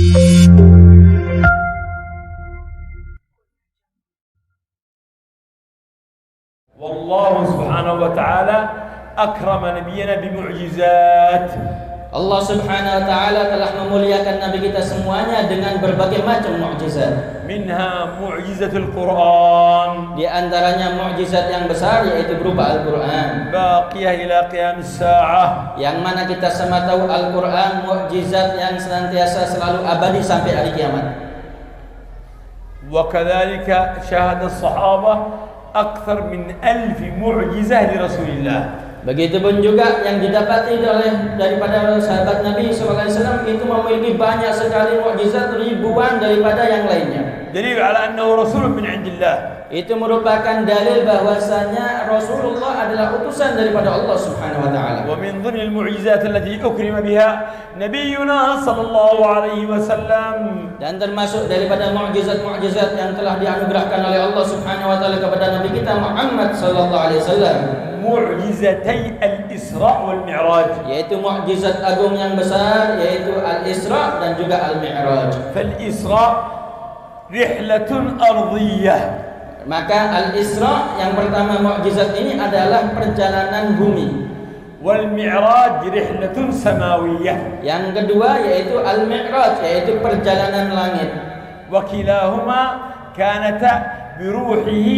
Wallahu subhanahu wa ta'ala akrama nabiyana bimu'jizat. Allah subhanahu wa ta'ala telah memuliakan Nabi kita semuanya dengan berbagai macam mukjizat. Minha mu'jizatul Quran, Di antaranya mukjizat yang besar yaitu berupa Al-Quran, baqiyah ila qiyam as-sa'ah, yang mana kita semua tahu Al-Quran mukjizat yang senantiasa selalu abadi sampai hari kiamat. wa kadzalika syahada as-sahabah akthar min 1000 mu'jizah li Rasulillah. Begitupun juga yang didapati daripada sahabat Nabi SAW itu memiliki banyak sekali mukjizat, ribuan daripada yang lainnya. Dalil ala annahu rasulun min 'indillah. Itu merupakan dalil bahwasanya Rasulullah adalah utusan daripada Allah Subhanahu wa taala. Wa min dhimni al-mu'jizat allati ukrima biha nabiyyuna sallallahu alaihi wasallam, Dan termasuk daripada mukjizat-mukjizat yang telah dianugerahkan oleh Allah Subhanahu wa taala kepada Nabi kita Muhammad sallallahu alaihi wasallam, mu'jizatay al-Isra' wal Mi'raj. yaitu mukjizat agung yang besar yaitu Al-Isra dan juga Al-Mi'raj. Fal-Isra' rihlatun ardhiyyah. Maka Al-Isra yang pertama mukjizat ini adalah perjalanan bumi. Wal Mi'raj rihlatun samawiyyah. Yang kedua yaitu Al-Mi'raj yaitu perjalanan langit. Wa kilahuma kanata bi ruhihi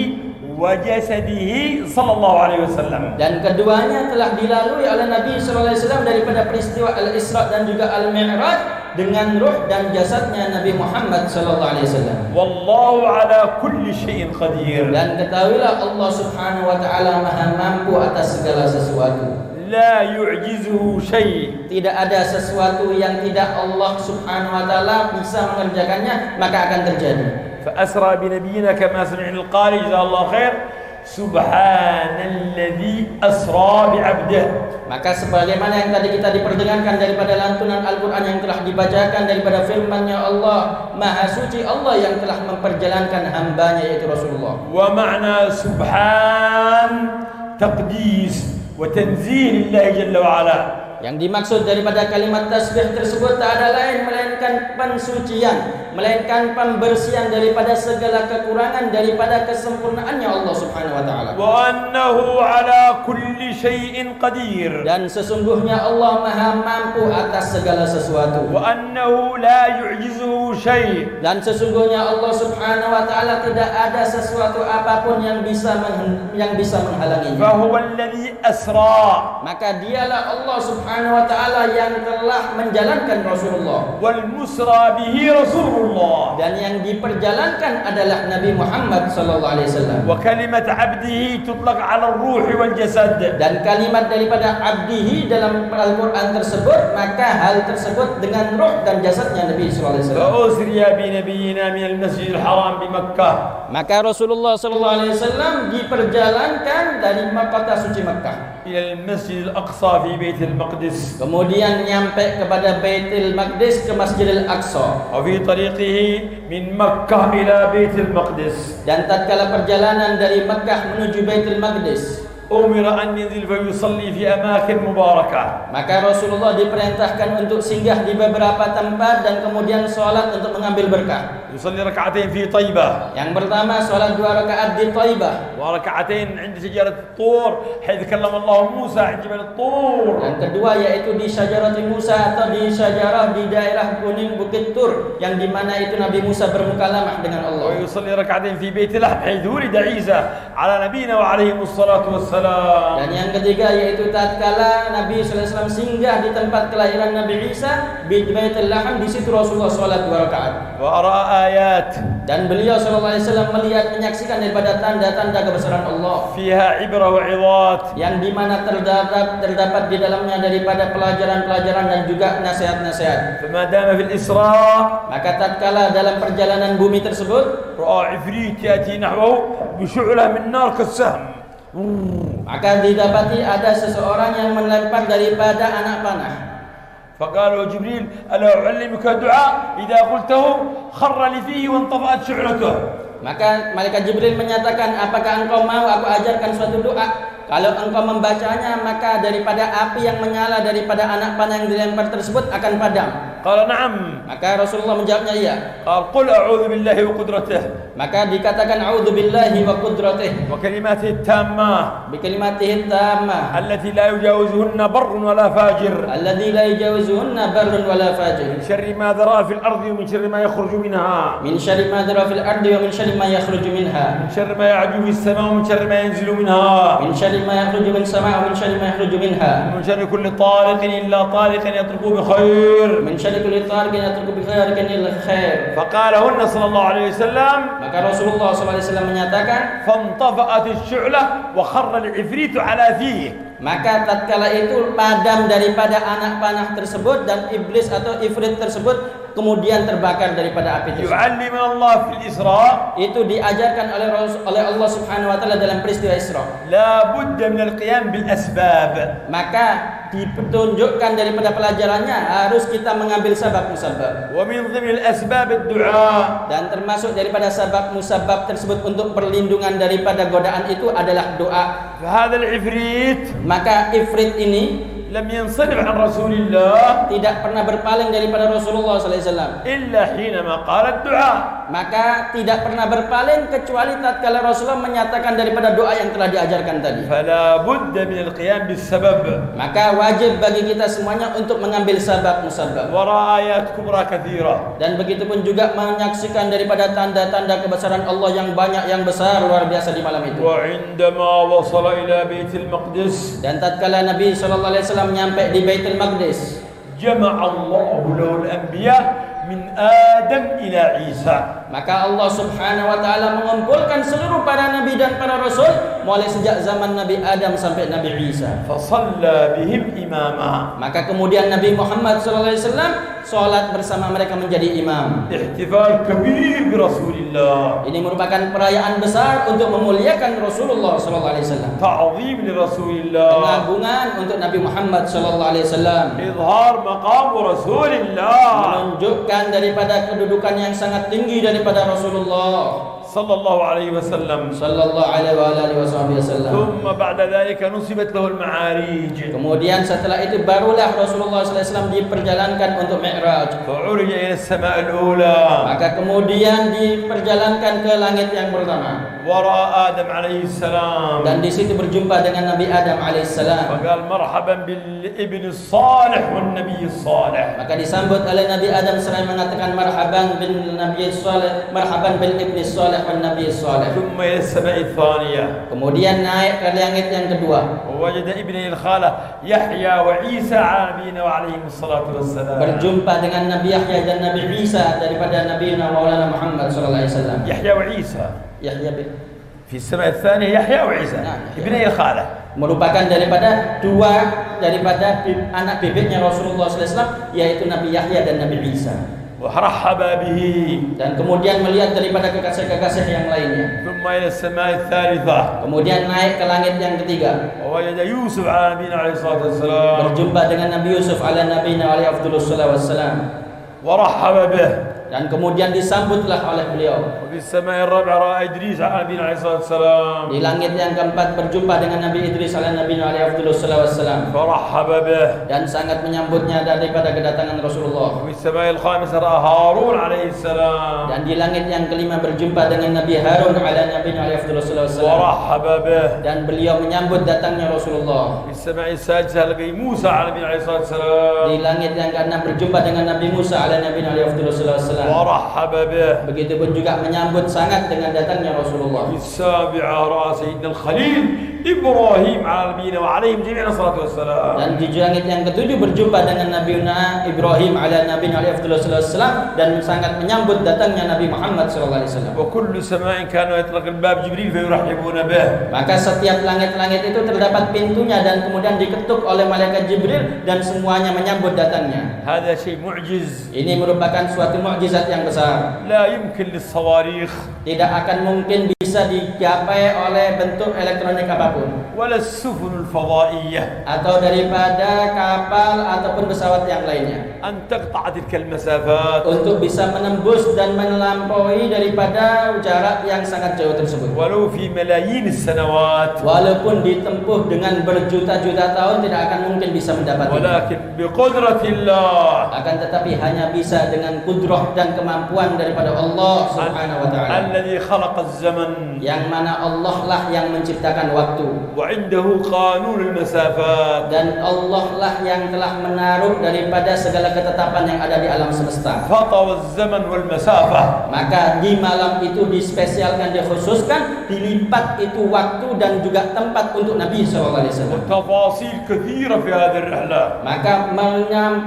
wa jasadihi sallallahu alaihi wasallam. Dan keduanya telah dilalui oleh Nabi sallallahu alaihi wasallam daripada peristiwa Al-Isra dan juga Al-Mi'raj dengan ruh dan jasadnya Nabi Muhammad sallallahu alaihi wasallam. Wallahu ala kulli syai'in qadir. Dan ketahuilah Allah Subhanahu wa taala Maha mampu atas segala sesuatu. La yu'jizuhu syai'. Tidak ada sesuatu yang tidak Allah Subhanahu wa taala bisa mengerjakannya, maka akan terjadi. Fa asra bi nabiyyina kama sami'na al-qari jazakallahu khair. Subhanalladzi asra bi 'abdihi. Maka sebagaimana yang tadi kita diperdengarkan daripada lantunan Al-Quran yang telah dibacakan daripada firman-Nya Allah, Maha Suci Allah yang telah memperjalankan hambanya yaitu Rasulullah. Wa ma'na subhan taqdis wa tanzih lillahi jalla wa ala. Yang dimaksud daripada kalimat tasbih tersebut tak ada lain melainkan pensucian, melainkan pembersihan daripada segala kekurangan, daripada kesempurnaannya Allah Subhanahu wa taala. Wa annahu ala kulli syai'in qadir. Dan sesungguhnya Allah Maha mampu atas segala sesuatu. Wa annahu la yu'jizuhu syai'. Dan sesungguhnya Allah Subhanahu wa taala tidak ada sesuatu apapun yang bisa menghalanginya. Fa huwa alladhi asra. Maka dialah Allah Subhanahu wa taala yang telah menjalankan Rasulullah. Wal musra bihi Rasulullah. Dan yang diperjalankan adalah Nabi Muhammad sallallahu alaihi wasallam. Wa kalimat 'abdihi tutlaq 'ala ar-ruh wal jasad. Dan kalimat daripada abdihi dalam Al-Quran tersebut, maka hal tersebut dengan roh dan jasadnya Nabi sallallahu alaihi wasallam. Fa usriya bi nabiyyina min al-masjidil haram bi Makkah. Maka Rasulullah sallallahu alaihi wasallam diperjalankan dari kota suci Makkah ila al-masjidil aqsa fi Baitul Maqdis. kemudian nyampe kepada Baitul Maqdis ke Masjidil Aqsa. Wa fi tariqihi min Makkah ila Baitul Maqdis. Dan tatkala perjalanan dari Makkah menuju Baitul Maqdis, umira an yanzil fa yusalli fi amakin mubarakah. maka Rasulullah diperintahkan untuk singgah di beberapa tempat dan kemudian sholat untuk mengambil berkah. Yusalli rak'atain fi Taibah. Yang pertama sholat 2 rakaat di Taibah. وركعتين عند شجرة الطور حيث كلم الله موسى عند جبل الطور. Yang kedua yaitu di Syajarati Musa atau di syajarah di daerah Gunung Bukit Tur, yang dimana itu Nabi Musa bermukalamah dengan Allah. ويصلي ركعتين في بيت لحم حيث ولد عيسى على نبينا وعليه الصلاة والسلام. Dan yang ketiga yaitu tatkala Nabi sallallahu alaihi wasallam singgah di tempat kelahiran Nabi Isa di Baitul Laham, di situ Rasulullah salat 2 rakaat. وأرى آيات Dan beliau sallallahu alaihi wasallam melihat, menyaksikan daripada tanda-tanda kebesaran Allah فيها عبرة وعظات. yang dimana terdapat di dalamnya daripada pelajaran-pelajaran dan juga nasihat-nasihat. فما دام في الإسراء Maka tatkala dalam perjalanan bumi tersebut, رأى عفريت يأتي نحوه بشعلة من نار كالسهم. maka didapati ada seseorang yang melempar daripada anak panah. فقال له جبريل ألا أعلمك دعاء إذا قلته خر لي فيه وانطفأت شعلته. Maka malaikat Jibril menyatakan, apakah engkau mau aku ajarkan suatu doa? Kalau engkau membacanya, maka daripada api yang menyala daripada anak panah yang dilempar tersebut akan padam. قال نعم. Maka Rasulullah menjawabnya iya. قال قل أعوذ بالله وقدرته Maka dikatakan a'udzu billahi wa qudratihi وكلماته التامة bi kalimatihi tammah التي لا يجاوزهن بر ولا فاجر alladzi la yujawizuhunna barrun wala fajir. من شر ما ذرأ في الأرض ومن شر ما يخرج منها Min syarri ma dhara fil ardi wa min syarri ma yakhruju minha. من شر ما يعجو في السماء ومن شر ما ينزل منها Min syarri ma yakhruju min sama' wa min syarri ma yakhruju minha. ومن شر كل طارق إلا طارق يطرق بخير. Min syarri kulli tariqin yatruku bi khairin illa khair. فقالهن صلى الله عليه وسلم Maka Rasulullah SAW menyatakan, فانطفأت الشعلة وخر العفريت على فيه. maka tatkala itu padam daripada anak panah tersebut dan iblis atau ifrit tersebut kemudian terbakar daripada api tersebut. يعلمنا الله في الإسراء Itu diajarkan oleh Allah Subhanahu wa taala dalam peristiwa Isra. لا بد من القيام بالأسباب. Maka ditunjukkan daripada pelajarannya harus kita mengambil sebab musabab. ومن ضمن الأسباب الدعاء. Dan termasuk daripada sebab musabab tersebut untuk perlindungan daripada godaan itu adalah doa. فهذا العفريت Maka ifrit ini لم ينصرف عن رسول الله tidak pernah berpaling daripada Rasulullah SAW. إلا حينما قال الدعاء. Maka tidak pernah berpaling kecuali tatkala Rasulullah menyatakan daripada doa yang telah diajarkan tadi. فلا بد من القيام بالسبب. Maka wajib bagi kita semuanya untuk mengambil sebab musabab. وراء آيات كبرى كثيرة. Dan begitu pun juga menyaksikan daripada tanda-tanda kebesaran Allah yang banyak, yang besar, luar biasa di malam itu. وعندما وصل إلى بيت المقدس Dan tatkala Nabi SAW menyampai di Baitul Maqdis, جمع الله له الأنبياء من آدم إلى عيسى. maka Allah Subhanahu wa taala mengumpulkan seluruh para nabi dan para rasul mulai sejak zaman Nabi Adam sampai Nabi Isa. فصلى بهم إماما. Maka kemudian Nabi Muhammad SAW salat bersama mereka menjadi imam. احتفال كبير برسول الله. Ini merupakan perayaan besar untuk memuliakan Rasulullah SAW. تعظيم لرسول الله. Pengagungan untuk Nabi Muhammad SAW. إظهار مقام رسول الله Menunjukkan daripada kedudukan yang sangat tinggi daripada Rasulullah صلى الله عليه وسلم. sallallahu alaihi wasallam. ثم بعد ذلك نصبت له المعاريج. Kemudian setelah itu barulah Rasulullah SAW diperjalankan untuk Mi'raj. فعرج إلى السماء الأولى. Maka kemudian diperjalankan ke langit yang pertama. ورأى آدم عليه السلام. Dan di situ berjumpa dengan Nabi Adam alaihissalam. فقال مرحبا بالابن الصالح والنبي الصالح. Maka disambut oleh Nabi Adam seraya mengatakan marhaban bin Nabi Saleh, marhaban bil ibni salih wan Nabi Saleh. ثم إلى السماء الثانية. Kemudian naik ke langit yang kedua. ووجد ابنه الخالة يحيى وعيسى على نبينا وعليهم الصلاة والسلام. Berjumpa dengan Nabi Yahya dan Nabi Isa daripada Nabi Maulana Muhammad sallallahu alaihi wasallam. يحيى وعيسى Yahya bin في السماء الثانية يحيى وعيسى نعم. ابني الخالة. merupakan daripada anak bebeknya Rasulullah SAW, yaitu Nabi Yahya dan Nabi Isa. ورحب به. Dan kemudian melihat daripada kekasih-kekasih yang lainnya. ثم إلى السماء الثالثة. Kemudian naik ke langit yang ketiga. ووجد يوسف على نبينا عليه الصلاة والسلام. Berjumpa dengan Nabi Yusuf ala nabiyina alaihi afdhalus salatu wassalam. ورحب به. Dan kemudian disambutlah oleh beliau. وفي السماء الرابعة رأى إدريس على نبينا عليه الصلاة والسلام. Di langit yang keempat berjumpa dengan Nabi Idris ala nabiyina alaihi afdhalus salatu wassalam. فرحب به. Dan sangat menyambutnya daripada kedatangan Rasulullah. وفي السماء الخامسة رأى هارون عليه السلام. Dan di langit yang kelima berjumpa dengan Nabi Harun ala nabiyina alaihi afdhalus salatu wassalam. ورحب به. Dan beliau menyambut datangnya Rasulullah. في السماء السادسة لقي موسى على نبينا عليه الصلاة والسلام. Di langit yang keenam berjumpa dengan Nabi Musa ala nabiyina alaihi afdhalus salatu wassalam. ورحب به. Begitupun juga menyambut sangat dengan datangnya Rasulullah. في السابعة رأى سيدنا الخليل إبراهيم على نبينا وعليهم جميعا الصلاة والسلام. Dan di langit yang ketujuh berjumpa dengan Nabi Ibrahim ala nabiyina alaihi afdhalus salatu wassalam dan sangat menyambut datangnya Nabi Muhammad sallallahu alaihi wasallam. وكل سماء كانوا يطلق الباب جبريل فيرحبون به. Maka setiap langit-langit itu terdapat pintunya dan kemudian diketuk oleh malaikat Jibril dan semuanya menyambut datangnya. هذا شيء معجز Ini merupakan suatu mukjizat yang besar. لا يمكن للصواريخ Tidak akan mungkin bisa bisa digapai oleh bentuk elektronik apapun, ولا السفن الفضائية atau daripada kapal ataupun pesawat yang lainnya, أن تقطع تلك المسافات untuk bisa menembus dan melampaui daripada jarak yang sangat jauh tersebut. ولو في ملايين السنوات Walaupun ditempuh dengan berjuta-juta tahun tidak akan mungkin bisa mendapatinya. ولكن بقدرة الله Akan tetapi hanya bisa dengan kudrah dan kemampuan daripada Allah Subhanahu wa taala. الذي خلق الزمن Yang mana Allah lah yang menciptakan waktu, وعنده قانون المسافات dan Allah lah yang telah menaruh daripada segala ketetapan yang ada di alam semesta. فطوى الزمن والمسافة Maka di malam itu dispesialkan, dikhususkan, dilipat itu waktu dan juga tempat untuk Nabi SAW. وتفاصيل كثيرة في هذه الرحلة Maka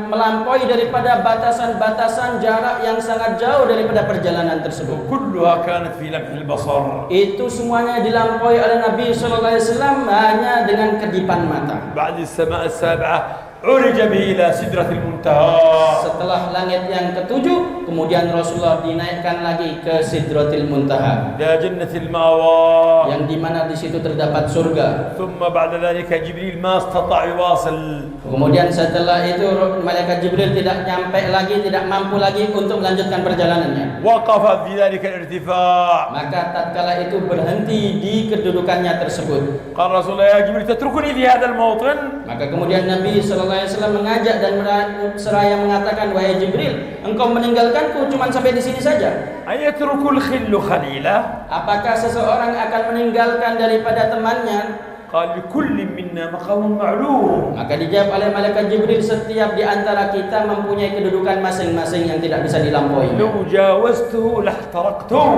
melampaui daripada batasan-batasan jarak yang sangat jauh daripada perjalanan tersebut. كلها كانت في لمح البصر. Itu semuanya dilampaui oleh Nabi SAW hanya dengan kedipan mata. بعد السماء السابعة عرج به إلى سدرة المنتهى. Setelah langit yang ketujuh, kemudian Rasulullah dinaikkan lagi ke Sidratil Muntaha, إلى جنة المأوى. yang dimana di situ terdapat surga. ثم بعد ذلك جبريل ما استطاع يواصل. Kemudian setelah itu malaikat Jibril tidak nyampe lagi, tidak mampu lagi untuk melanjutkan perjalanannya. وقف في ذلك الارتفاع. Maka tatkala itu berhenti di kedudukannya tersebut. قال رسول الله يا جبريل تتركني في هذا الموطن. Maka kemudian Nabi SAW mengajak dan seraya mengatakan, wahai Jibril, engkau meninggalkanku cuma sampai di sini saja. أيترك الخل خليله. Apakah seseorang akan meninggalkan daripada temannya? قال لكل منا مقام معلوم. Maka dijawab oleh malaikat Jibril, setiap di antara kita mempunyai kedudukan masing-masing yang tidak bisa dilampaui. لو جاوزته لاحترقته.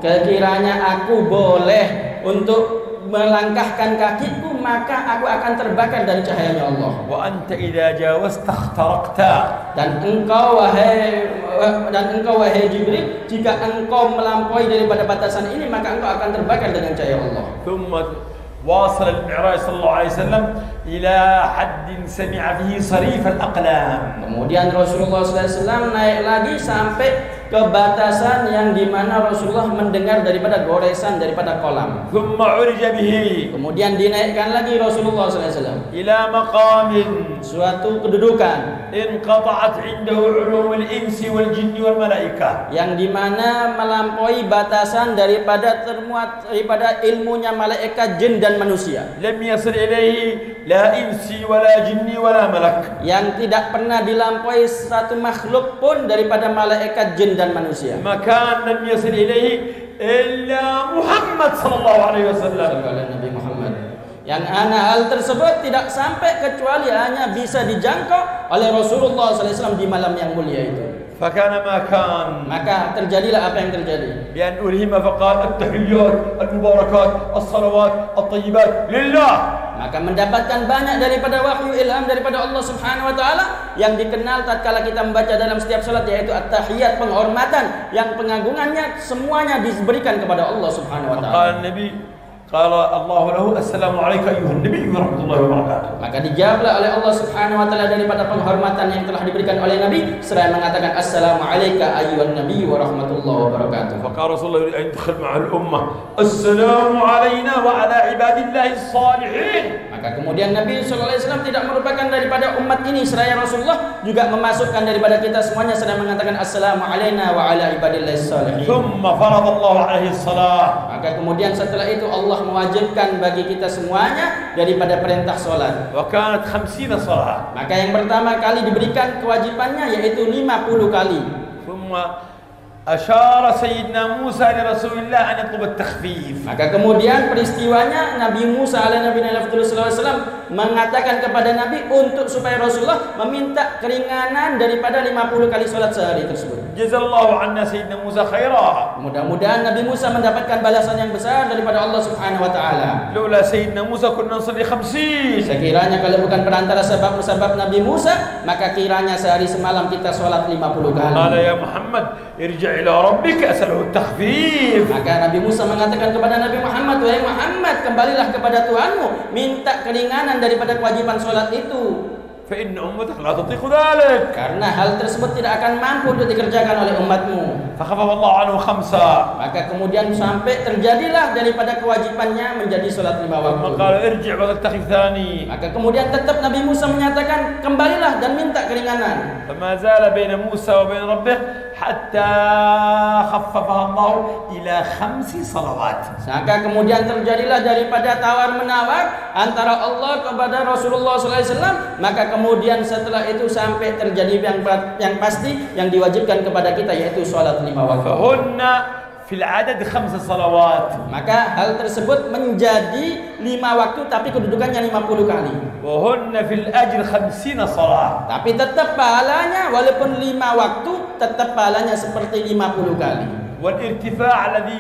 Sekiranya aku boleh untuk melangkahkan kakiku, maka aku akan terbakar dari cahayanya Allah. وأنت إذا جاوزت اخترقت. Dan engkau wahai Jibril, jika engkau melampaui daripada batasan ini, maka engkau akan terbakar dengan cahaya Allah. ثم واصل المعراج صلى الله عليه وسلم إلى حد سمع فيه صريف الأقلام. Kemudian Rasulullah SAW naik lagi sampai ke batasan yang dimana Rasulullah mendengar daripada goresan daripada kolam. ثم عرج به Kemudian dinaikkan lagi Rasulullah SAW إلى مقام suatu kedudukan انقطعت عنده علوم الإنس والجن والملائكة. yang dimana melampaui batasan daripada ilmunya malaikat, jin dan manusia, لم يصل إليه لا إنسي ولا جني ولا ملك. yang tidak pernah dilampaui satu makhluk pun daripada malaikat, jin dan manusia. مكان لم يصل إليه إلا محمد صلى الله عليه وسلم. Nabi Muhammad, yang hal tersebut tidak sampai kecuali hanya bisa dijangkau oleh Rasulullah SAW di malam yang mulia itu. فكان ما كان Maka terjadilah apa yang terjadi. بأن ألهم فقال التحيات المباركات الصلوات الطيبات لله. Maka mendapatkan banyak daripada wahyu ilham daripada Allah Subhanahu wa taala yang dikenal tatkala kita membaca dalam setiap salat, yaitu at-tahiyat, penghormatan yang pengagungannya semuanya diberikan kepada Allah Subhanahu wa taala. قال النبي قال الله له السلام عليك أيها النبي ورحمة الله وبركاته. Maka dijawablah oleh Allah Subhanahu wa taala daripada penghormatan yang telah diberikan oleh Nabi, seraya mengatakan assalamu alayka ayyuhan nabi wa rahmatullahi wa barakatuh. فقال رسول الله أن يدخل مع الأمة السلام علينا وعلى عباد الله الصالحين. Maka kemudian Nabi SAW tidak merupakan daripada umat ini, seraya Rasulullah juga memasukkan daripada kita semuanya, seraya mengatakan assalamu alayna wa ala ibadillahis salihin. ثم فرض الله عليه الصلاة. Maka kemudian setelah itu Allah mewajibkan bagi kita semuanya daripada perintah solat. وكانت 50 صلاة. Maka yang pertama kali diberikan kewajibannya yaitu 50 kali. ثم أشار سيدنا موسى لرسول الله أن يطلب التخفيف. Maka kemudian peristiwanya Nabi Musa alaihi mengatakan kepada Nabi untuk supaya Rasulullah meminta keringanan daripada 50 kali solat sehari tersebut. جزا الله عنا سيدنا موسى خيرا. Mudah-mudahan Nabi Musa mendapatkan balasan yang besar daripada Allah Subhanahu wa taala. لولا سيدنا موسى كنا نصلي 50. Sekiranya kalau bukan perantara sebab-sebab Nabi Musa, maka kiranya sehari semalam kita sholat 50 kali. قال يا محمد ارجع إلى ربك أسأله التخفيف. Maka Nabi Musa mengatakan kepada Nabi Muhammad, wahai Muhammad, kembalilah kepada Tuhanmu, minta keringanan daripada kewajiban sholat itu. فإن أمتك لا تطيق ذلك. Karena hal tersebut tidak akan mampu untuk dikerjakan oleh umatmu. فخفف الله عنه 5. Maka kemudian sampai terjadilah daripada kewajibannya menjadi sholat 5 waktu. قال ارجع وتلتقي ثاني. Maka kemudian tetap Nabi Musa menyatakan kembalilah dan minta keringanan. فما زال بين موسى وبين ربه حتى خففها الله إلى 5 صلوات. Maka kemudian terjadilah daripada tawar menawar antara Allah kepada Rasulullah SAW. Maka kemudian setelah itu sampai terjadi yang pasti yang diwajibkan kepada kita, yaitu sholat 5 waktu. فهن في العدد 5 صلوات. Maka hal tersebut menjadi 5 waktu tapi kedudukannya 50 kali. وهن في الأجر 50 صلاة. Tapi tetap pahalanya walaupun 5 waktu, tetap pahalanya seperti 50 kali. والارتفاع الذي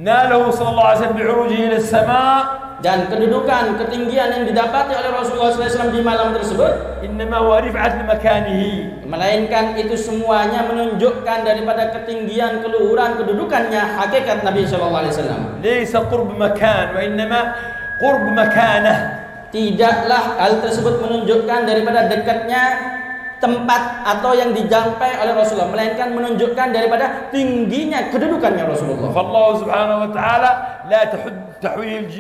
ناله صلى الله عليه وسلم بعروجه إلى السماء. Dan kedudukan, ketinggian yang didapati oleh Rasulullah SAW di malam tersebut, إنما هو رفعة لمكانه. melainkan itu semuanya menunjukkan daripada ketinggian, keluhuran, kedudukannya hakikat Nabi SAW. ليس قرب مكان وإنما قرب مكانه. Tidaklah hal tersebut menunjukkan daripada dekatnya tempat atau yang dijangkai oleh Rasulullah, melainkan menunjukkan daripada tingginya kedudukannya Rasulullah. فالله سبحانه وتعالى لا تحويه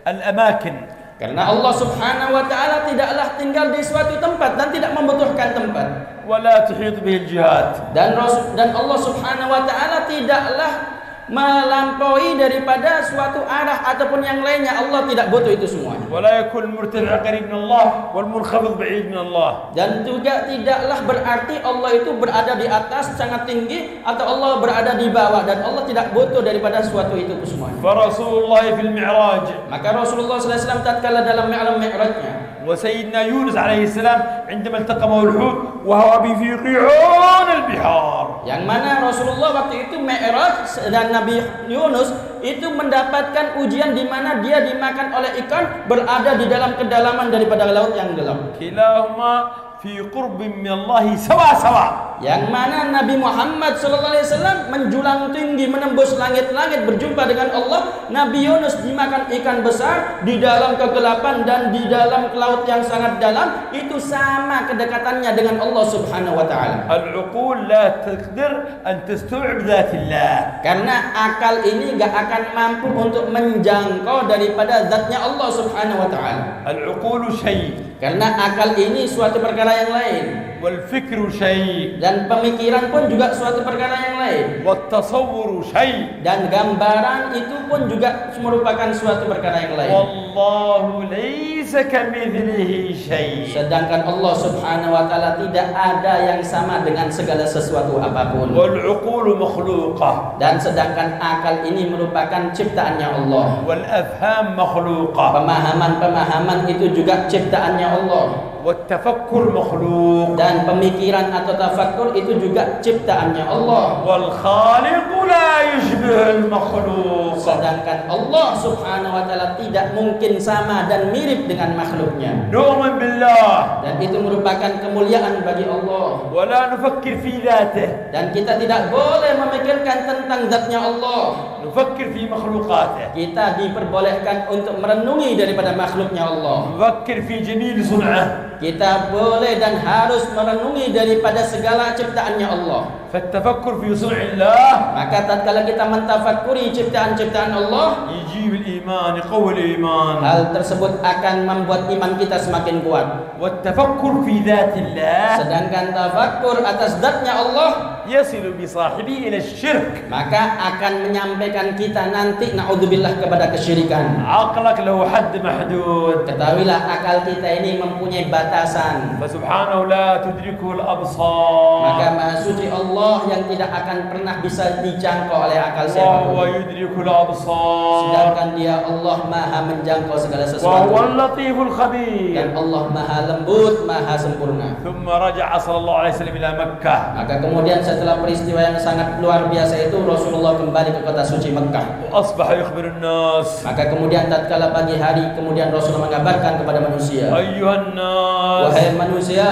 الأماكن. Karena Allah Subhanahu wa taala tidaklah tinggal di suatu tempat dan tidak membutuhkan tempat. ولا تحيط به الجهات. Dan Allah Subhanahu wa taala tidaklah melampaui daripada suatu arah ataupun yang lainnya. Allah tidak butuh itu semuanya. ولا يكون المرتفع قريب من الله والمنخفض بعيد من الله. Dan juga tidaklah berarti Allah itu berada di atas sangat tinggi atau Allah berada di bawah, dan Allah tidak butuh daripada suatu itu semuanya. فرسول الله في المعراج. Maka Rasulullah SAW tatkala dalam Mi'rajnya, وسيدنا يونس عليه السلام عندما التقمه الحوت وهو في قيعان البحار. yang mana Rasulullah waktu itu Mi'raj dan Nabi Yunus itu mendapatkan ujian di mana dia dimakan oleh ikan berada di dalam kedalaman daripada laut yang gelap. كلاهما في قرب من الله سوا سوا. Yang mana Nabi Muhammad SAW menjulang tinggi menembus langit-langit berjumpa dengan Allah. Nabi Yunus dimakan ikan besar di dalam kegelapan dan di dalam laut yang sangat dalam. Itu sama kedekatannya dengan Allah Subhanahu wa taala. العقول لا تقدر أن تستوعب ذات الله. Karena akal ini gak akan mampu untuk menjangkau daripada zatnya Allah Subhanahu wa taala. العقول شيء Karena akal ini suatu perkara yang lain, والفكر شيء dan pemikiran pun juga suatu perkara yang lain, والتصور شيء dan gambaran itu pun juga merupakan suatu perkara yang lain. والله ليس كمثله شيء. Sedangkan Allah Subhanahu wa taala tidak ada yang sama dengan segala sesuatu apapun. والعقول مخلوقة. Dan sedangkan akal ini merupakan ciptaannya Allah. والأفهام مخلوقة. Pemahaman-pemahaman itu juga ciptaannya Allah. والتفكر مخلوق. Dan pemikiran atau tafakkur itu juga ciptaannya Allah. والخالق لا يشبه المخلوق. Sedangkan Allah Subhanahu wa taala tidak mungkin sama dan mirip dengan makhluknya. نؤمن بالله Dan itu merupakan kemuliaan bagi Allah. ولا نفكر في ذاته. Dan kita tidak boleh memikirkan tentang zatnya Allah. نفكر في مخلوقاته. Kita diperbolehkan untuk merenungi daripada makhluknya Allah. نفكر في جميل صنعه. Kita boleh dan harus merenungi daripada segala ciptaannya Allah. فالتفكر في صنع الله Maka tatkala kita mentafakuri ciptaan-ciptaan Allah, يجيب الإيمان، يقوي الإيمان. hal tersebut akan membuat iman kita semakin kuat. والتفكر في ذات الله Sedangkan tafakkur atas zatnya Allah, يصل بصاحبه إلى الشرك. maka akan menyampaikan kita nanti naudzubillah kepada kesyirikan. عقلك له حد محدود. Ketahuilah akal kita ini mempunyai batasan. فسبحانه لا تدركه الأبصار Maka Maha Suci Allah yang tidak akan pernah bisa dijangkau oleh akal وهو siapapun. يدرك الأبصار Sedangkan Dia Allah Maha menjangkau segala وهو sesuatu. اللطيف الخبير. Dan Allah Maha lembut, Maha sempurna. ثم رجع صلى الله عليه وسلم إلى مكة. Maka kemudian setelah peristiwa yang sangat luar biasa itu, Rasulullah kembali ke kota suci Mekkah. وأصبح يخبر الناس Maka kemudian tatkala pagi hari, kemudian Rasulullah mengabarkan kepada manusia, أيها الناس wahai manusia,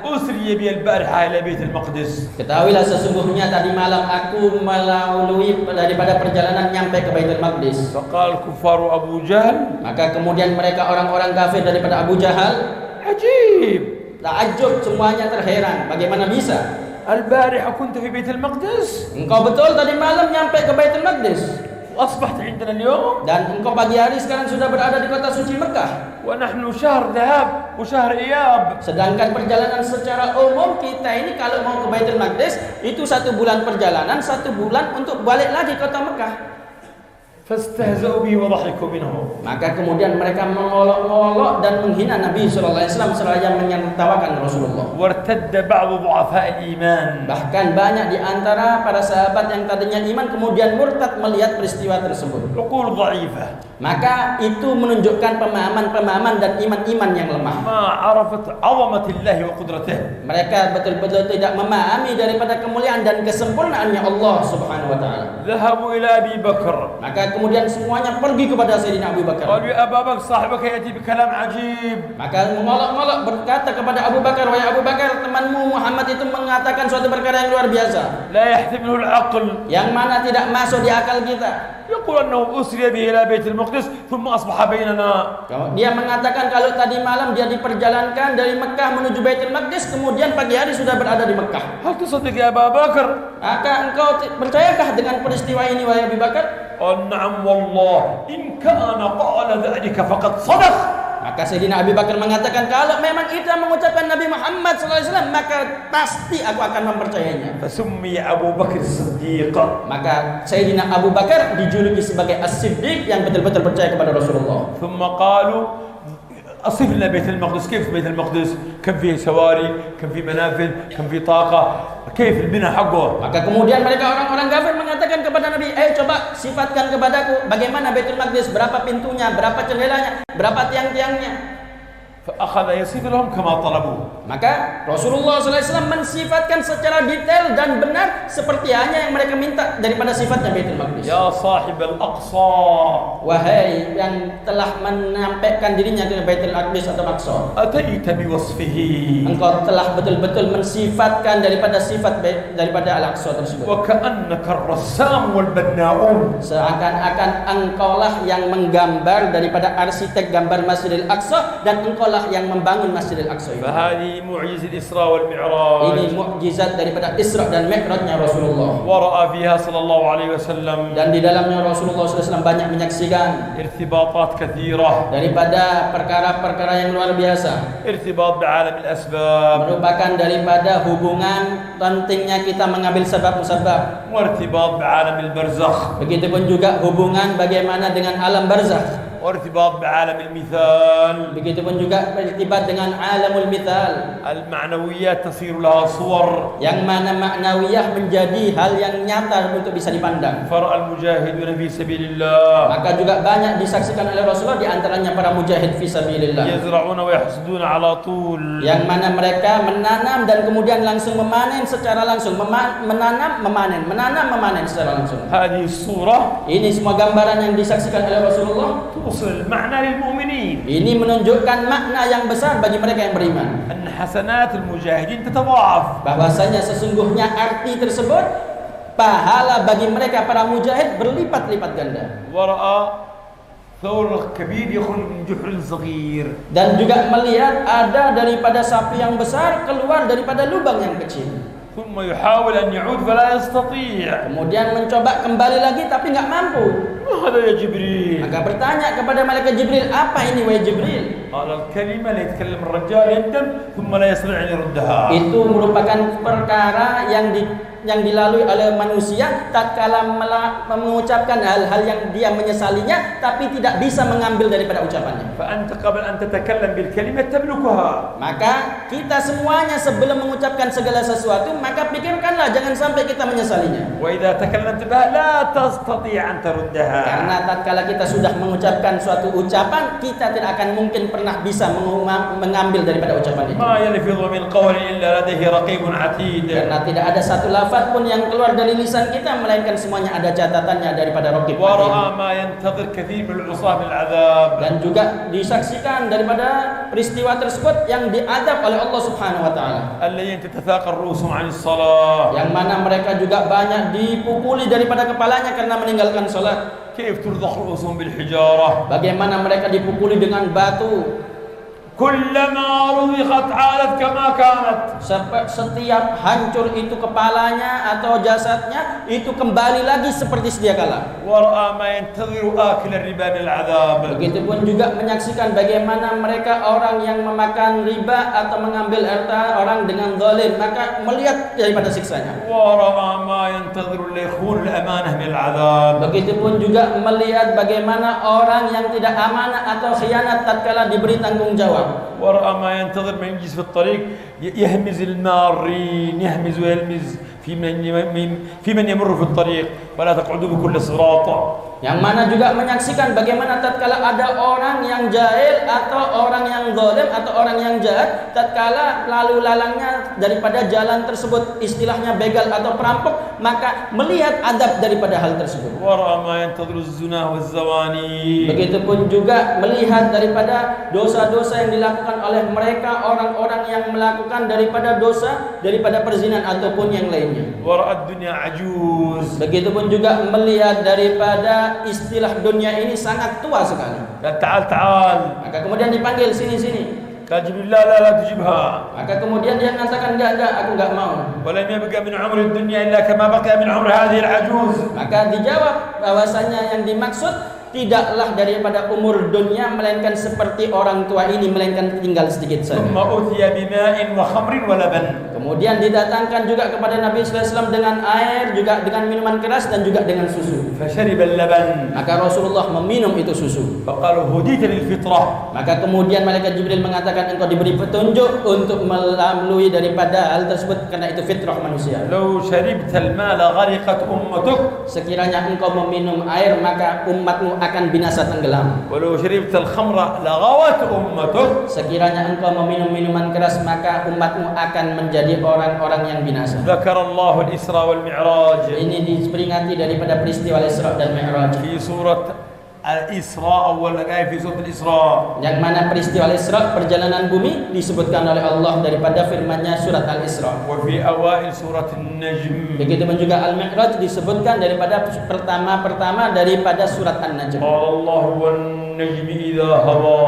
أسري بي البارحة إلى بيت المقدس. ketahuilah sesungguhnya tadi malam aku melalui daripada perjalanan nyampe ke Baitul Maqdis. فقال كفار أبو جهل Maka kemudian mereka orang-orang kafir daripada Abu Jahal عجيب Takjub, semuanya terheran. Bagaimana bisa? البارحة كنت في بيت المقدس Engkau betul tadi malam nyampe ke Baitul Maqdis, وأصبحت عندنا اليوم dan engkau pagi hari sekarang sudah berada di kota suci Mekah. ونحن شهر ذهاب وشهر إياب. Sedangkan perjalanan secara umum kita ini kalau mau ke Baitul Maqdis itu 1 bulan perjalanan, 1 bulan untuk balik lagi kota Mekah. فاستهزأوا به وضحكوا منه. Maka kemudian mereka mengolok-olok dan menghina Nabi SAW seraya menertawakan Rasulullah. وارتد بعض ضعفاء الإيمان. Bahkan banyak di antara para sahabat yang tadinya iman kemudian murtad melihat peristiwa tersebut. عقول ضعيفة Maka itu menunjukkan pemahaman-pemahaman dan iman-iman yang lemah. ما عرفت عظمة الله وقدرته. Mereka betul-betul tidak memahami daripada kemuliaan dan kesempurnaannya Allah Subhanahu wa taala. ذهبوا إلى أبي بكر. Maka kemudian semuanya pergi kepada Sayyidina Abu Bakar. قالوا يا أبا بكر صاحبك يأتي بكلام عجيب. Maka mengolok-olok berkata kepada Abu Bakar, "Wahai Abu Bakar, temanmu Muhammad itu mengatakan suatu perkara yang luar biasa, لا يحتمله العقل. yang mana tidak masuk di akal kita." يقول أنه أسري به إلى بيت المقدس ثم أصبح بيننا. Dia mengatakan kalau tadi malam dia diperjalankan dari Mekah menuju Baitul Maqdis, kemudian pagi hari sudah berada di Mekah. هل تصدق يا أبا بكر؟ Maka engkau percayakah dengan peristiwa ini wahai Abu Bakar? قال نعم والله إن كان قال ذلك فقد صدق. Maka Sayyidina Abu Bakar mengatakan kalau memang itu yang mengucapkan Nabi Muhammad SAW maka pasti aku akan mempercayainya. فسمي أبو بكر الصديق. Maka Sayyidina Abu Bakar dijuluki sebagai As-Siddiq yang betul-betul percaya kepada Rasulullah. ثم قالوا أصف لنا بيت المقدس. كيف بيت المقدس؟ كم فيه سواري؟ كم فيه منافذ؟ كم فيه طاقة؟ كيف البناء حقه؟ Maka kemudian mereka orang-orang kafir mengatakan kepada Nabi, coba sifatkan kepadaku bagaimana Baitul Maqdis, berapa pintunya, berapa jendelanya, berapa tiang-tiangnya." فأخذ يصف لهم كما طلبوا. Maka Rasulullah SAW mensifatkan secara detail dan benar seperti hanya yang mereka minta daripada sifatnya Baitul Maqdis. يا صاحب الأقصى. Wahai yang telah menyampaikan dirinya ke Baitul Maqdis atau Aqsa, أتيت بوصفه. engkau telah betul-betul mensifatkan daripada sifat daripada Al-Aqsa tersebut. وكأنك الرسام والبناؤون. Seakan-akan engkaulah yang menggambar daripada arsitek gambar Masjidil Aqsa dan engkaulah yang membangun Masjidil Aqsa itu. فهذه معجزة الإسراء والمعراج. Ini mukjizat daripada Isra dan Mi'rajnya Rasulullah. ورأى فيها صلى الله عليه وسلم Dan di dalamnya Rasulullah SAW banyak menyaksikan ارتباطات كثيرة. daripada perkara-perkara yang luar biasa. ارتباط بعالم الأسباب. Merupakan daripada hubungan pentingnya kita mengambil sebab-sebab. وارتباط بعالم البرزخ. Begitupun juga hubungan bagaimana dengan alam barzakh. وارتباط بعالم المثال. Begitupun juga beritibat dengan alamul mithal, المعنويات تصير لها صور. yang mana maknawiyah menjadi hal yang nyata untuk bisa dipandang. فرأى المجاهدون في سبيل الله. Maka juga banyak disaksikan oleh Rasulullah, di antaranya para mujahid fi sabilillah, يزرعون ويحصدون على طول. yang mana mereka menanam dan kemudian langsung memanen secara langsung, menanam memanen secara langsung. هذه الصورة Ini semua gambaran yang disaksikan oleh Rasulullah. توصل المعنى للمؤمنين Ini menunjukkan makna yang besar bagi mereka yang beriman, أن حسنات المجاهدين تتضاعف. bahwasanya sesungguhnya arti tersebut pahala bagi mereka para mujahid berlipat-lipat ganda. ورأى ثور كبير يخرج من جحر صغير. Dan juga melihat ada daripada sapi yang besar keluar daripada lubang yang kecil. ثم يحاول أن يعود فلا يستطيع. Kemudian mencoba kembali lagi tapi nggak mampu. ما هذا يا جبريل؟ Maka bertanya kepada malaikat Jibril, apa ini wahai Jibril? قال الكلمة اللي يتكلم الرجال يندم ثم لا يستطيع أن يردها. Itu merupakan perkara yang dilalui oleh manusia tatkala mengucapkan hal-hal yang dia menyesalinya tapi tidak bisa mengambil daripada ucapannya. فأنت قبل أن تتكلم بالكلمة تملكها. Maka kita semuanya sebelum mengucapkan segala sesuatu, maka pikirkanlah jangan sampai kita menyesalinya. وإذا تكلمت بها لا تستطيع أن تردها. Karena tatkala kita sudah mengucapkan suatu ucapan, kita tidak akan mungkin pernah bisa mengambil daripada ucapan itu. ما يلفظ من قول إلا لديه رقيب عتيد. Karena tidak ada satu lafaz pun yang keluar dari lisan kita melainkan semuanya ada catatannya daripada Raqib. ورأى ما ينتظر كثير من العصاة من العذاب. Dan juga disaksikan daripada peristiwa tersebut yang diadab oleh Allah Subhanahu wa taala. الذين تتثاقل رؤوسهم عن الصلاة. Yang mana mereka juga banyak dipukuli daripada kepalanya karena meninggalkan salat. كيف ترضخ رؤوسهم بالحجارة. Bagaimana mereka dipukuli dengan batu. كلما رضخت عادت كما كانت. Setiap hancur itu kepalanya atau jasadnya, itu kembali lagi seperti sedia kala. ورأى ما ينتظر آكل الربا من العذاب. Begitupun juga menyaksikan bagaimana mereka orang yang memakan riba atau mengambil harta orang dengan zalim, maka melihat daripada siksanya. ورأى ما ينتظر اللي يخون الأمانة من العذاب. Begitupun juga melihat bagaimana orang yang tidak amanah atau khianat tatkala diberi tanggung jawab. ورأى ما ينتظر من يجلس في الطريق يهمز المارين، يهمز ويلمز في من يمر في الطريق ولا تقعدوا بكل صراط. Yang mana juga menyaksikan bagaimana tatkala ada orang yang jahil atau orang yang zalim atau orang yang jahat, tatkala lalu lalangnya daripada jalan tersebut, istilahnya begal atau perampok, maka melihat adab daripada hal tersebut. ورأى ما ينتظر الزنا والزواني. Begitupun juga melihat daripada dosa-dosa yang dilakukan oleh mereka orang-orang yang melakukan daripada dosa, daripada perzinahan ataupun yang lainnya. ورأى الدنيا عجوز. Begitupun juga melihat daripada istilah dunia ini sangat tua sekali. قال تعال تعال. Maka kemudian dipanggil sini. قال جبريل لا لا لا تجيبها. Maka kemudian dia mengatakan enggak, aku enggak mau. ولم يبقى من عمر الدنيا إلا كما بقي من عمر هذه العجوز. Maka dijawab bahwasanya yang dimaksud tidaklah daripada umur dunia melainkan seperti orang tua ini, melainkan tinggal sedikit saja. ثم أتي بماء وخمر ولبن. Kemudian didatangkan juga kepada Nabi sallallahu alaihi wasallam dengan air, juga dengan minuman keras dan juga dengan susu. فشرب اللبن. Maka Rasulullah meminum itu susu. فقالوا هديت للفطرة. Maka kemudian malaikat Jibril mengatakan engkau diberi petunjuk untuk melalui daripada hal tersebut karena itu fitrah manusia. لو شربت الماء لغرقت أمتك. Sekiranya engkau meminum air maka umatmu akan binasa tenggelam. ولو شربت الخمر لغوت أمتك. Sekiranya engkau meminum minuman keras maka umatmu akan menjadi orang-orang yang binasa. ذكر الله الإسراء والمعراج. Ini diperingati daripada peristiwa Isra dan Mi'raj. في سورة الإسراء أول آية في سورة الإسراء. Yang mana peristiwa Isra perjalanan bumi disebutkan oleh Allah daripada firman-Nya surat Al-Isra. وفي أوائل سورة النجم. Begitupun juga Al-Mi'raj disebutkan daripada pertama daripada surat An-Najm. قال الله والنجم إذا هوى.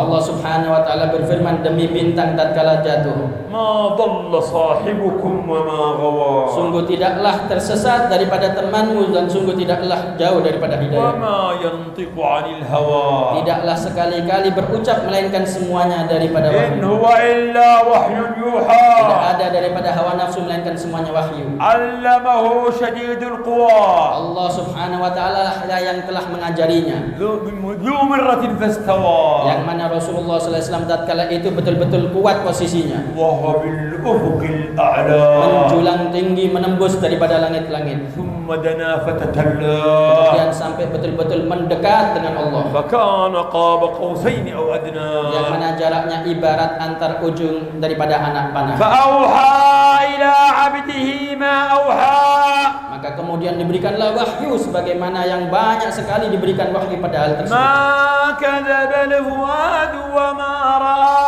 Allah Subhanahu wa taala berfirman, demi bintang tatkala jatuh. ما ضل صاحبكم وما غوى. Sungguh tidaklah tersesat daripada temanmu dan sungguh tidaklah jauh daripada hidayah. وما ينطق عن الهوى. Tidaklah sekali-kali berucap melainkan semuanya daripada إن wahyu. هو إلا وحي يوحى. Tidak ada daripada hawa nafsu melainkan semuanya wahyu. علمه شديد القوى. Allah Subhanahu wa taala lah yang telah mengajarinya. ذو مرة فاستوى. Yang mana Rasulullah sallallahu alaihi wasallam tatkala itu betul-betul kuat posisinya. وهو بالأفق الأعلى. Menjulang tinggi menembus daripada langit-langit. ثم دنا فتدلى. Kemudian sampai betul-betul mendekat dengan Allah. فكان قاب قوسين أو أدنى. Yang mana jaraknya ibarat antar ujung daripada anak panah. فأوحى إلى عبده ما أوحى. Maka kemudian diberikanlah wahyu sebagaimana yang banyak sekali diberikan wahyu pada hal tersebut. ما كذب الفؤاد وما رأى.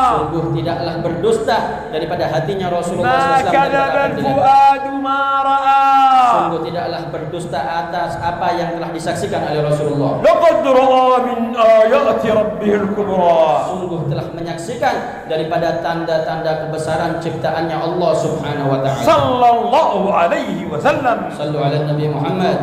Sungguh tidaklah berdusta daripada hatinya Rasulullah ما SAW. كذب الفؤاد ما رأى. Sungguh tidaklah berdusta atas apa yang telah disaksikan oleh Rasulullah. لقد رأى من آيات ربه الكبرى. Sungguh telah menyaksikan daripada tanda-tanda kebesaran ciptaannya Allah Subhanahu wa taala. صلى الله عليه وسلم. Sallu ala Nabi Muhammad.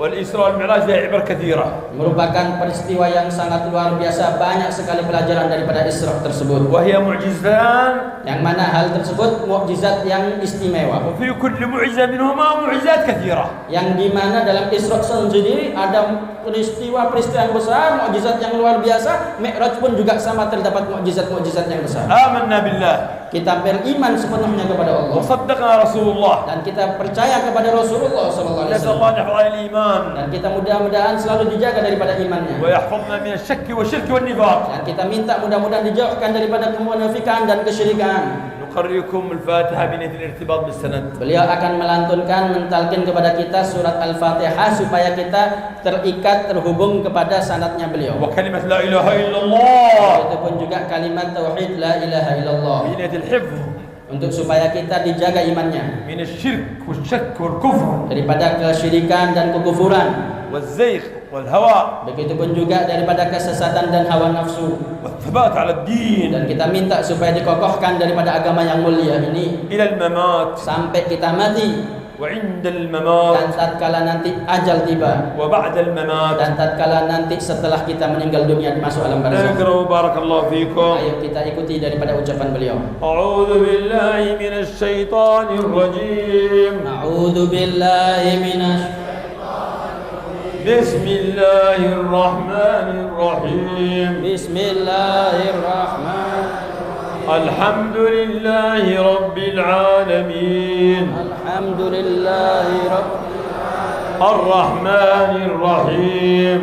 والإسراء والمعراج فيها عبر كثيرة. Merupakan peristiwa yang sangat luar biasa, banyak sekali pelajaran daripada Isra tersebut. وهي معجزتان. Yang mana hal tersebut mukjizat yang istimewa. وفي كل معجزة منهما معجزات كثيرة. Yang dimana dalam Isra sendiri ada peristiwa-peristiwa yang besar, mukjizat yang luar biasa. Mi'raj pun juga sama, terdapat mukjizat-mukjizat yang besar. آمنا بالله. Kita beriman sepenuhnya kepada Allah وصدقنا رسول الله. dan kita percaya kepada Rasulullah sallallahu alaihi نسأل wasallam. الله أن يحفظ على الإيمان Dan kita mudah-mudahan selalu dijaga daripada imannya. ويحفظنا من الشك والشرك والنفاق. Dan kita minta mudah-mudahan dijauhkan daripada kemunafikan dan kesyirikan. نقرئكم الفاتحة بنية الارتباط بالسند. Beliau akan melantunkan, mentalkin kepada kita surat Al-Fatihah supaya kita terikat, terhubung kepada sanadnya beliau. وكلمة لا إله إلا الله Itu pun juga kalimat tauhid la ilaha illallah. بنية الحفظ Untuk supaya kita dijaga imannya من الشرك والشك والكفر daripada kesyirikan dan kekufuran والزيغ والهوى Begitupun juga daripada kesesatan dan hawa nafsu. والثبات على الدين Dan kita minta supaya dikokohkan daripada agama yang mulia ini إلى الممات sampai kita mati, وعند dan الممات tatkala nanti ajal tiba, وبعد الممات. dan tatkala nanti setelah kita meninggal dunia masuk alam barzakh. اقرأوا بارك الله فيكم. Ayo kita ikuti daripada ucapan beliau. أعوذ بالله من الشيطان الرجيم. A'udzu billahi minasy بسم الله الرحمن الرحيم. Bismillahirrahmanirrahim. الحمد لله رب العالمين Alhamdulillahi rabbil الرحمن الرحيم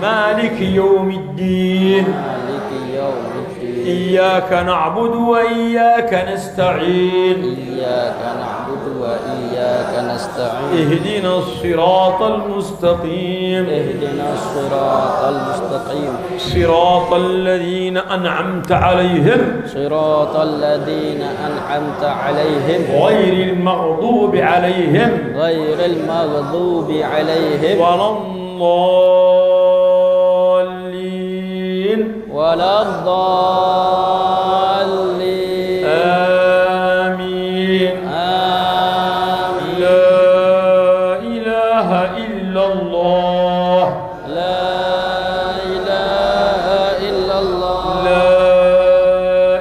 مالك يوم الدين maliki yaumiddin. إياك نعبد وإياك نستعين Iyyaka na'budu wa iyyaka nasta'in. اهدنا الصراط المستقيم Ihdinas siratal mustaqim. صراط الذين أنعمت عليهم Siratal ladzina an'amta 'alaihim غير المغضوب عليهم ghairil maghdubi 'alaihim ولا الضالين waladdallin. آمين. Amin. لا إله إلا الله La ilaha illallah. لا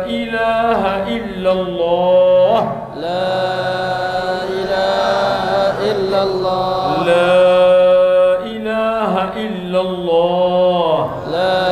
إله إلا الله La ilaha illallah. لا إله إلا الله La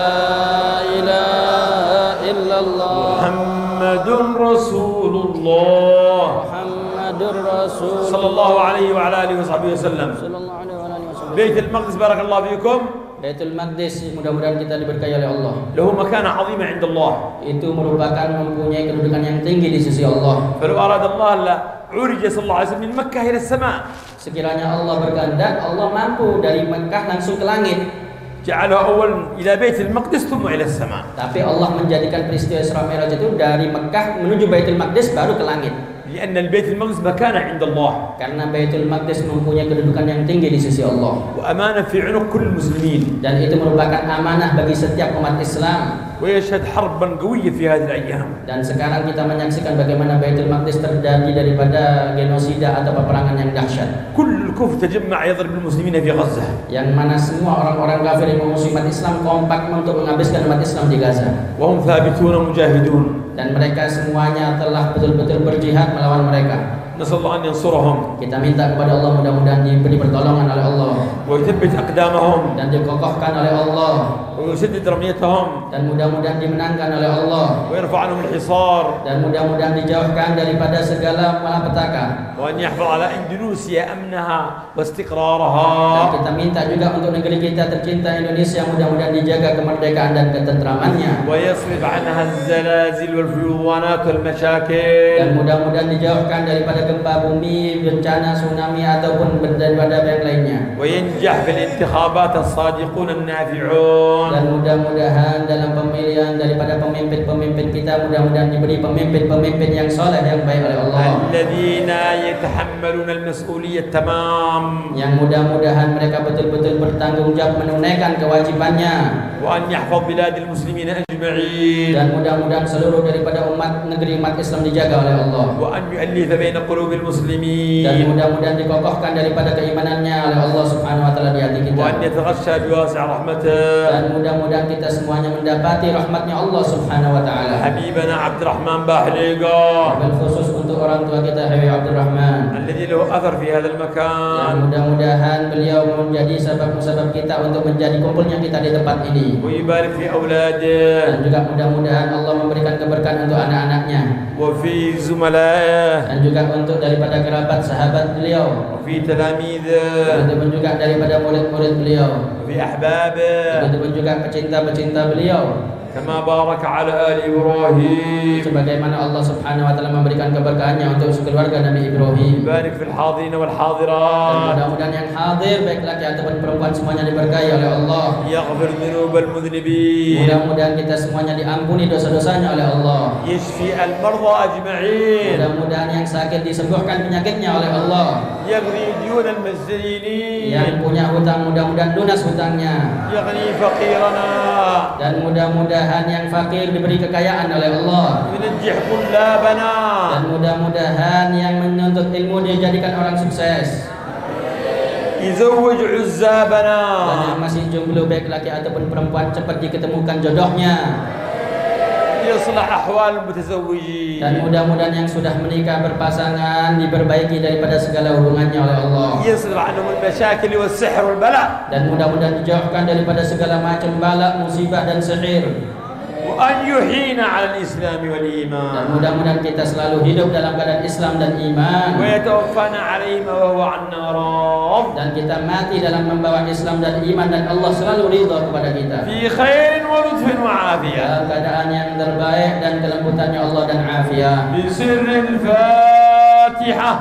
ilaha illallah. محمد رسول الله Muhammadur Rasul صلى الله عليه وعلى آله وصحبه وسلم. sallallahu alaihi wa alihi wasallam. بيت المقدس بارك الله فيكم Baitul Maqdis, mudah-mudahan kita diberkahi oleh Allah. له مكانة عظيمة عند الله. Itu merupakan mempunyai kedudukan yang tinggi di sisi Allah. فلو أراد الله لا عرج صلى الله عليه وسلم من مكة إلى السماء Sekiranya Allah berkehendak, Allah mampu dari Mekah langsung ke langit. جعله أولا إلى بيت المقدس ثم إلى السماء. Tapi Allah menjadikan peristiwa Isra Mi'raj itu dari Mekah menuju Baitul Maqdis baru ke langit. لأن البيت المقدس مكانة عند الله Karena Baitul Maqdis mempunyai kedudukan yang tinggi di sisi Allah. وأمانة في عنق كل المسلمين. Dan itu merupakan amanah bagi setiap umat Islam. ويشهد حربا قوية في هذه الأيام. Dan sekarang kita menyaksikan bagaimana Baitul Maqdis terjadi daripada genosida atau peperangan yang dahsyat. كل الكفر تجمع يضرب المسلمين في غزة. Yang mana semua orang-orang kafir yang memusuhi umat Islam kompak untuk menghabiskan umat Islam di Gaza. وهم ثابتون مجاهدون. Dan mereka semuanya telah betul-betul berjihad melawan mereka. نسأل الله أن ينصرهم Kita minta kepada Allah mudah-mudahan diberi pertolongan oleh Allah ويثبت أقدامهم dan dikokohkan oleh Allah ويسدد رميتهم dan mudah-mudahan dimenangkan oleh Allah ويرفع عنهم الحصار dan mudah-mudahan dijauhkan daripada segala malapetaka. وأن يحفظ على إندونيسيا أمنها Dan واستقرارها kita minta juga untuk negeri kita tercinta Indonesia mudah-mudahan dijaga kemerdekaan dan ketentramannya. ويصرف عنها الزلازل والفيضانات والمشاكل Dan mudah-mudahan dijauhkan daripada gempa bumi, bencana tsunami ataupun daripada yang lainnya. وينجح في الانتخابات الصادقون النافعون Dan mudah-mudahan dalam pemilihan daripada pemimpin-pemimpin kita mudah-mudahan diberi pemimpin-pemimpin yang soleh yang baik oleh Allah. الذين يتحملون المسؤولية التمام Yang mudah-mudahan mereka betul-betul bertanggung jawab menunaikan kewajibannya. وأن يحفظ بلاد المسلمين أجمعين Dan mudah-mudahan seluruh daripada negeri umat Islam dijaga oleh Allah. وأن يؤلف بين قلوب Dan المسلمين mudah-mudahan dikokohkan daripada keimanannya oleh Allah Subhanahu wa taala di hati kita. وأن يتغشى بواسع رحمته Dan mudah-mudahan kita semuanya mendapati rahmatnya Allah Subhanahu wa taala. حبيبنا عبد الرحمن باحليقة Dan khusus untuk orang tua kita Habib Abdul Rahman. الذي له أثر في هذا Yang المكان mudah-mudahan beliau menjadi sebab-sebab kita untuk menjadi kumpulnya kita di tempat ini. ويبارك في أولاده Dan juga mudah-mudahan Allah memberikan keberkahan untuk anak-anaknya. وفي زملائه Dan juga untuk daripada kerabat sahabat beliau. وفي تلاميذه Begitupun juga daripada murid-murid beliau. وفي أحبابه Begitupun juga pecinta-pecinta beliau. كما بارك على آل إبراهيم Sebagaimana Allah Subhanahu wa taala memberikan keberkahannya untuk keluarga Nabi Ibrahim. يبارك في الحاضرين Dan والحاضرات mudah-mudahan yang hadir baik laki ataupun perempuan semuanya diberkahi oleh Allah. يغفر ذنوب المذنبين Mudah-mudahan kita semuanya diampuni dosa-dosanya oleh Allah. يشفي المرضى أجمعين Mudah-mudahan yang sakit disembuhkan penyakitnya oleh Allah. يغني ديون المسجدين Yang punya hutang mudah-mudahan lunas hutangnya. يغني فقيرنا Dan mudah-mudahan yang fakir diberi kekayaan oleh Allah. ينجح طلابنا Dan mudah-mudahan yang menuntut ilmu dijadikan orang sukses. يزوج Dan عزابنا yang masih jomblo baik laki ataupun perempuan cepat diketemukan jodohnya. يصلح أحوال المتزوجين Dan mudah-mudahan yang sudah menikah berpasangan diperbaiki daripada segala hubungannya oleh Allah. يصرف عنهم المشاكل والسحر والبلاء Dan mudah-mudahan dijauhkan daripada segala macam bala, musibah dan sihir. وأن يحيينا على الإسلام Dan والإيمان mudah-mudahan kita selalu hidup dalam keadaan Islam dan iman. ويتوفانا عليهما وهو عنا راض Dan kita mati dalam membawa Islam dan iman dan Allah selalu ridha kepada kita. في خير ولطف وعافية Dalam keadaan yang terbaik dan kelembutannya Allah dan afiat. بسر الفاتحة